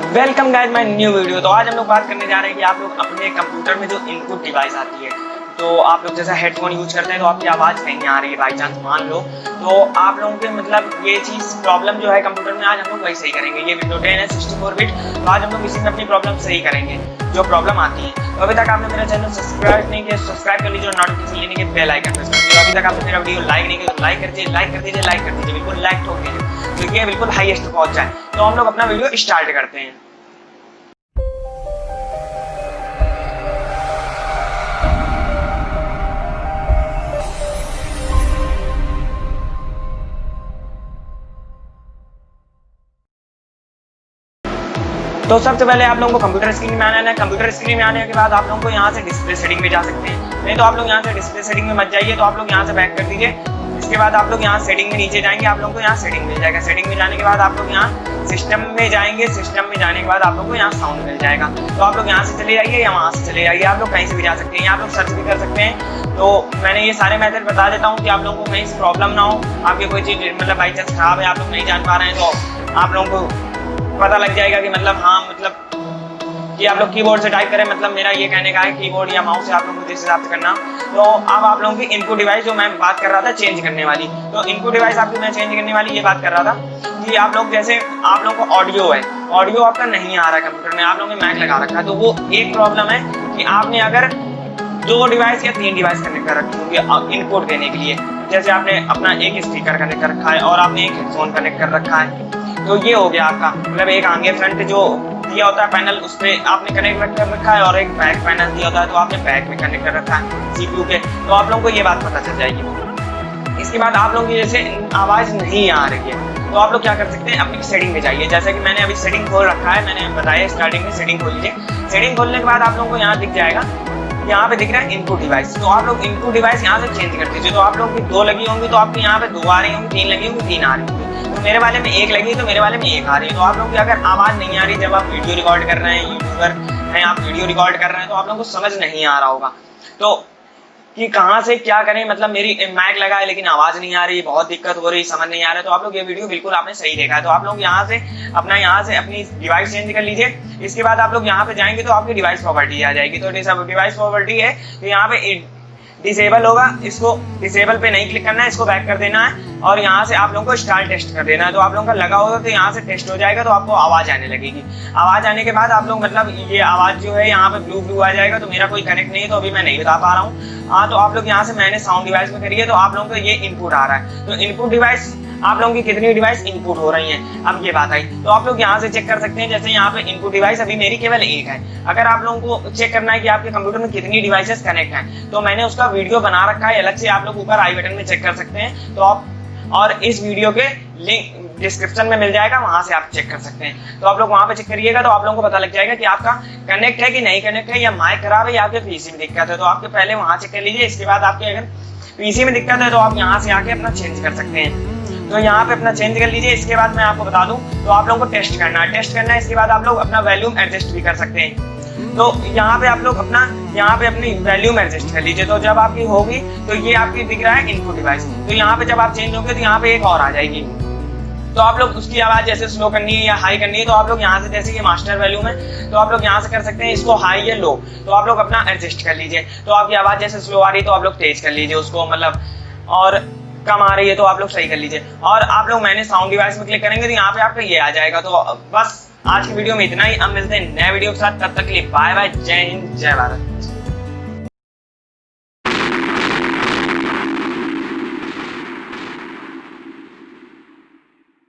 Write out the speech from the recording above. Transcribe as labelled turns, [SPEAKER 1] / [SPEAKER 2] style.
[SPEAKER 1] Welcome guys my new video. तो आज हम लोग बात करने जा रहे हैं कि आप लोग अपने कंप्यूटर में जो इनपुट डिवाइस आती है, तो आप लोग जैसा हेडफोन यूज करते हैं तो आपकी आवाज़ कहीं आ रही है बाई चांस मान लो, तो आप लोगों के मतलब ये चीज़ प्रॉब्लम जो है कंप्यूटर में, आज हम लोग वही सही करेंगे। ये विंडो 10 है 64 बिट, तो आज हम लोग इसी में अपनी प्रॉब्लम सही करेंगे जो प्रॉब्लम आती है। तो अभी तक आपने मेरा चैनल सब्सक्राइब नहीं किया, सब्सक्राइब कर लीजिए और नोटिफिकेशन लेने के बेल आइकन प्रेस कर दीजिए। अभी तक आपने मेरा वीडियो लाइक नहीं किया तो लाइक कर दीजिए, लाइक कर दीजिए, लाइक कर दीजिए, बिल्कुल लाइक ठोक दीजिए क्योंकि बिल्कुल हाईएस्ट पहुंच जाए। तो हम लोग अपना वीडियो स्टार्ट करते हैं। तो सबसे पहले आप लोगों को कंप्यूटर स्क्रीन में आना है। कंप्यूटर स्क्रीन में आने के बाद आप लोगों को यहाँ से डिस्प्ले सेटिंग में जा सकते हैं, नहीं तो आप लोग यहाँ से डिस्प्ले सेटिंग में मत जाइए, तो आप लोग यहाँ से बैक कर दीजिए। इसके बाद आप लोग यहाँ सेटिंग में नीचे जाएंगे, आप लोगों को यहाँ सेटिंग मिल जाएगा। सेटिंग में जाने के बाद आप लोग यहाँ सिस्टम में जाएंगे, सिस्टम में जाने के बाद आप लोग को यहाँ साउंड मिल जाएगा। तो आप लोग यहाँ से चले जाइए या वहाँ से चले जाइए, आप लोग कहीं से भी जा सकते हैं, यहाँ आप लोग सर्च भी कर सकते हैं। तो मैंने ये सारे मेथड बता देता हूँ कि आप लोगों को कहीं प्रॉब्लम ना हो, आपकी कोई चीज़ मतलब बाई चांस खराब है, आप लोग नहीं जान पा रहे हैं, तो आप लोगों को पता लग जाएगा कि मतलब हाँ मतलब कि आप लोग कीबोर्ड से टाइप करें। मतलब मेरा ये कहने का है कीबोर्ड या माउस से आप लोगों को जिस हिसाब से करना। तो अब आप लोगों की इनपुट डिवाइस जो मैं बात कर रहा था चेंज करने वाली, तो इनपुट डिवाइस आपकी मैं चेंज करने वाली ये बात कर रहा था कि आप लोग जैसे आप लोगों को ऑडियो है, ऑडियो आपका नहीं आ रहा है कंप्यूटर में, आप लोगों ने मैक लगा रखा है, तो वो एक प्रॉब्लम है कि आपने अगर 2 डिवाइस या 3 डिवाइस कनेक्ट कर रखी होंगी इनपुट देने के लिए, जैसे आपने अपना एक स्पीकर कनेक्ट कर रखा है और आपने एक हेडफोन कनेक्ट कर रखा है, तो ये हो गया आपका मतलब एक आगे फ्रंट जो दिया होता है पैनल उस पर आपने कनेक्ट कर रखा है और एक बैक पैनल दिया होता है तो आपने बैक में कनेक्ट कर रखा है सीपीयू के, तो आप लोगों को ये बात पता चल जाएगी। इसके बाद आप लोगों की जैसे आवाज़ नहीं आ रही है तो आप लोग क्या कर सकते हैं, अपनी सेटिंग में जाइए। जैसे कि मैंने अभी सेटिंग खोल रखा है, मैंने बताया स्टार्टिंग में सेटिंग खोल लीजिए। सेटिंग खोलने के बाद आप लोगों को यहाँ दिख जाएगा, यहाँ पे दिख रहा है इनपुट डिवाइस, तो आप लोग इनपुट डिवाइस यहाँ से चेंज कर दीजिए। तो आप लोगों की 2 लगी होंगी तो आपकी यहाँ पे 2 आ रही होंगी, 3 लगी होंगी 3 आ रही होंगी, तो मेरे वाले में 1 लगी तो मेरे वाले में 1 आ रही है। तो आप लोगों की अगर आवाज़ नहीं आ रही जब आप वीडियो रिकॉर्ड कर रहे हैं, यूट्यूबर हैं आप वीडियो रिकॉर्ड कर रहे हैं, तो आप लोगों को समझ नहीं आ रहा होगा तो कि कहाँ से क्या करें। मतलब मेरी मैक लगा है लेकिन आवाज़ नहीं आ रही, बहुत दिक्कत हो रही, समझ नहीं आ रहा है, तो आप लोग ये वीडियो बिल्कुल आपने सही देखा है। तो आप लोग यहाँ से अपनी डिवाइस चेंज कर लीजिए। इसके बाद आप लोग यहाँ पे जाएंगे तो आपकी डिवाइस प्रॉपर्टी आ जाएगी। तो डिवाइस प्रॉपर्टी है तो यहाँ पे डिसेबल होगा, इसको डिसेबल पे नहीं क्लिक करना है, इसको बैक कर देना है और यहाँ से आप लोगों को स्टार्ट टेस्ट कर देना है। तो आप लोगों का लगा होगा तो यहाँ से टेस्ट हो जाएगा, तो आपको आवाज़ आने लगेगी। आवाज़ आने के बाद आप लोग मतलब ये आवाज़ जो है यहाँ पे ब्लू आ जाएगा, तो मेरा कोई कनेक्ट नहीं है तो अभी मैं नहीं बता पा रहा हूँ। हाँ, तो आप लोग यहाँ से मैंने साउंड डिवाइस में करिए, तो आप लोगों को ये इनपुट आ रहा है। तो इनपुट डिवाइस आप लोगों की कितनी डिवाइस इनपुट हो रही हैं, अब ये बात आई। तो आप लोग यहाँ से चेक कर सकते हैं, जैसे यहाँ पे इनपुट डिवाइस अभी मेरी केवल 1 है। अगर आप लोगों को चेक करना है कि आपके कंप्यूटर में कितनी डिवाइसेस कनेक्ट हैं, तो मैंने उसका वीडियो बना रखा है अलग से, आप लोग ऊपर आई बटन में चेक कर सकते हैं। तो आप और इस वीडियो के लिंक डिस्क्रिप्शन में मिल जाएगा, वहां से आप चेक कर सकते हैं। तो आप लोग वहां पे चेक करिएगा तो आप लोगों को पता लग जाएगा कि आपका कनेक्ट है कि नहीं कनेक्ट है, या माइक खराब है या आपके पीसी में दिक्कत है। तो आपके पहले वहां चेक कर लीजिए। इसके बाद आपके अगर पीसी में दिक्कत है तो आप यहाँ से आके अपना चेंज कर सकते हैं। तो यहाँ पे अपना चेंज कर लीजिए। इसके बाद मैं आपको बता दूं तो आप लोगों को टेस्ट करना है। इसके बाद आप लोग अपना वॉल्यूम एडजस्ट भी कर सकते हैं। तो यहाँ पे आप लोग अपनी वॉल्यूम एडजस्ट कर लीजिए। तो जब आपकी होगी तो ये आपकी दिख रहा है इनपुट डिवाइस, तो यहाँ पे जब आप चेंज होंगे तो यहाँ पे एक और आ जाएगी। तो आप लोग उसकी आवाज़ जैसे स्लो करनी है या हाई करनी है, तो आप लोग यहाँ से जैसे ये मास्टर वॉल्यूम है तो आप लोग यहाँ से कर सकते हैं इसको हाई या लो, तो आप लोग अपना एडजस्ट कर लीजिए। तो आपकी आवाज़ जैसे स्लो आ रही है तो आप लोग तेज कर लीजिए उसको, मतलब और कम आ रही है तो आप लोग सही कर लीजिए। और आप लोग मैंने साउंड डिवाइस में क्लिक करेंगे तो यहाँ पे आपका ये आ जाएगा। तो बस आज की वीडियो में इतना ही, अब मिलते हैं नए वीडियो के साथ, तब तक के लिए बाय बाय, जय हिंद जय भारत।